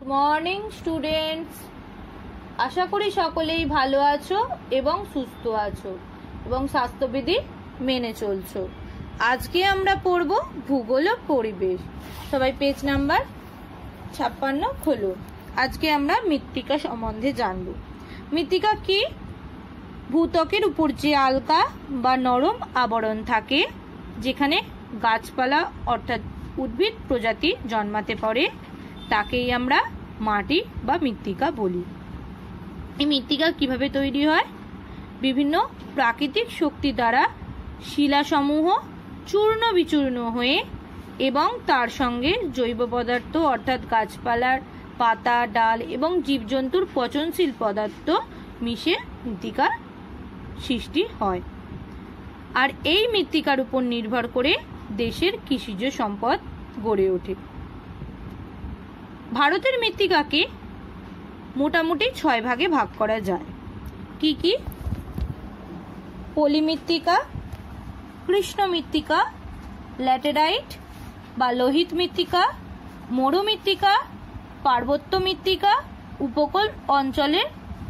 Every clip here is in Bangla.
মর্নিং স্টুডেন্টস, আশা করি সকলেই ভালো আছো এবং সুস্থ আছো এবং স্বাস্থ্যবিধি মেনে চলছো। আজকে আমরা পড়ব ভূগোল ও পরিবেশ। সবাই পেজ নাম্বার 56 খোলো। আজকে আমরা মৃত্তিকা সম্বন্ধে জানব। মৃত্তিকা কি? ভূত্বকের উপর যে আলগা বা নরম আবরণ থাকে, যেখানে গাছপালা অর্থাৎ উদ্ভিদ প্রজাতি জন্মাতে পারে, তাকেই আমরা মাটি বা মৃত্তিকা বলি। এই মৃত্তিকা কিভাবে তৈরি হয়? বিভিন্ন প্রাকৃতিক শক্তি দ্বারা শিলাসমূহ চূর্ণ বিচূর্ণ হয়ে এবং তার সঙ্গে জৈব পদার্থ অর্থাৎ গাছপালার পাতা, ডাল এবং জীবজন্তুর পচনশীল পদার্থ মিশে মৃত্তিকার সৃষ্টি হয়। আর এই মৃত্তিকার উপর নির্ভর করে দেশের কৃষিজ সম্পদ গড়ে ওঠে। ভারতের মৃত্তিকাকে মোটামুটি 6 ভাগে ভাগ করা যায়। কি কি? পলি মৃত্তিকা, কৃষ্ণ মৃত্তিকা, ল্যাটেরাইট বা লোহিত মৃত্তিকা, মরু মৃত্তিকা, পার্বত্য মৃত্তিকা, উপকূল অঞ্চলের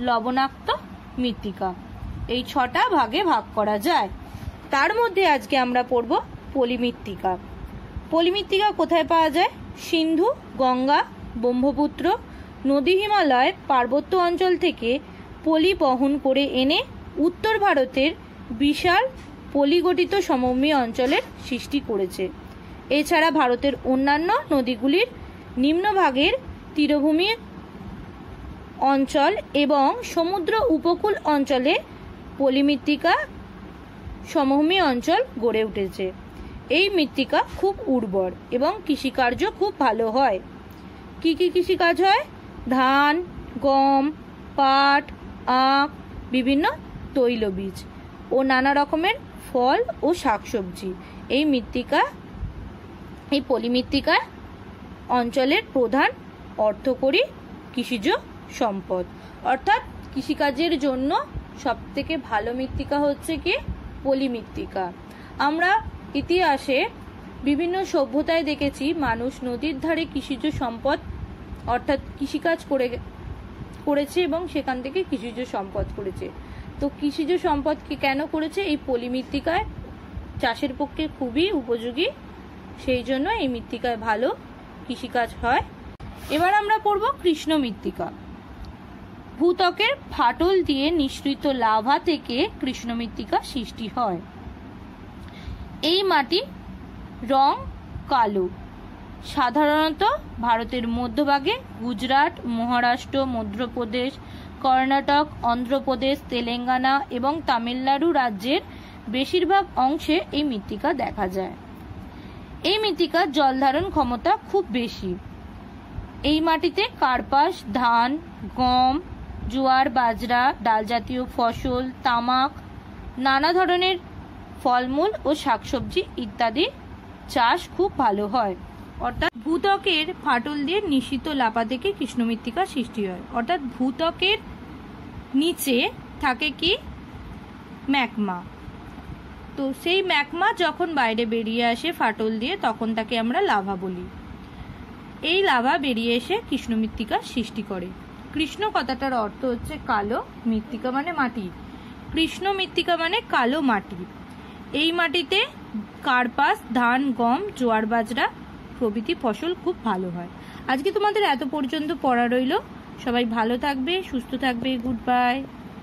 লবণাক্ত মৃত্তিকা। এই 6টা ভাগে ভাগ করা যায়। তার মধ্যে আজকে আমরা পড়ব পলি মৃত্তিকা। পলি মৃত্তিকা কোথায় পাওয়া যায়? সিন্ধু, গঙ্গা, ব্রহ্মপুত্র নদী, হিমালয় পার্বত্য অঞ্চল থেকে পলি বহন করে এনে উত্তর ভারতের বিশাল পলিগঠিত সমভূমি অঞ্চলের সৃষ্টি করেছে। এছাড়া ভারতের অন্যান্য নদীগুলির নিম্নভাগের তীরভূমি অঞ্চল এবং সমুদ্র উপকূল অঞ্চলে পলিমৃত্তিকা সমভূমি অঞ্চল গড়ে উঠেছে। এই মৃত্তিকা খুব উর্বর এবং কৃষিকার্য খুব ভালো হয়। কি কি কৃষিকাজ হয়? ধান, গম, পাট, আখ, বিভিন্ন তৈলবীজ ও নানা রকমের ফল ও শাকসবজি এই পলিমৃত্তিকা অঞ্চলের প্রধান অর্থকরী কৃষিজ সম্পদ। অর্থাৎ কৃষিকাজের জন্য সবথেকে ভালো মৃত্তিকা হচ্ছে কি? পলিমৃত্তিকা। আমরা ইতিহাসে বিভিন্ন সভ্যতায় দেখেছি মানুষ নদীর ধারে কৃষিজ সম্পদ অর্থাৎ কৃষিকাজ করেছে এবং সেখান থেকে কৃষিজ সম্পদ করেছে। তো কৃষিজ সম্পদ কি কেন করেছে? এই পলিমৃত্তিকায় চাষের পক্ষে খুবই উপযোগী, সেই জন্য এই মৃত্তিকায় ভালো কৃষিকাজ হয়। এবার আমরা পড়ব কৃষ্ণ মৃত্তিকা। ভূত্বকের ফাটল দিয়ে নিঃসৃত লাভা থেকে কৃষ্ণ মৃত্তিকা সৃষ্টি হয়। এই মাটি রং কালো। সাধারণত ভারতের মধ্যভাগে গুজরাট, মহারাষ্ট্র, মধ্যপ্রদেশ, কর্ণাটক, অন্ধ্রপ্রদেশ, তেলেঙ্গানা এবং তামিলনাড়ু রাজ্যের বেশিরভাগ অংশে এই মৃত্তিকা দেখা যায়। এই মৃত্তিকার জলধারণ ক্ষমতা খুব বেশি। এই মাটিতে কার্পাস, ধান, গম, জোয়ার, বাজরা, ডাল জাতীয় ফসল, তামাক, নানা ধরনের ফলমূল ও শাকসবজি ইত্যাদি চাষ খুব ভালো হয়। অর্থাৎ ভূত্বকের ফাটল দিয়ে নিঃসৃত লাভা থেকে কৃষ্ণ মৃত্তিকা সৃষ্টি হয়। অর্থাৎ ভূত্বকের নিচে থাকে কি? ম্যাগমা। তো সেই ম্যাগমা যখন বাইরে বেরিয়ে আসে ফাটল দিয়ে, তখন তাকে আমরা লাভা বলি। এই লাভা বেরিয়ে এসে কৃষ্ণ মৃত্তিকা সৃষ্টি করে। কৃষ্ণ কথাটার অর্থ হচ্ছে কালো, মৃত্তিকা মানে মাটি। কৃষ্ণ মৃত্তিকা মানে কালো মাটি। এই মাটিতে কার্পাস, ধান, গম, জোয়ার, বাজরা প্রভৃতি ফসল খুব ভালো হয়। আজকে তোমাদের এত পর্যন্ত পড়া রইল। সবাই ভালো থাকবে, সুস্থ থাকবে। Good bye.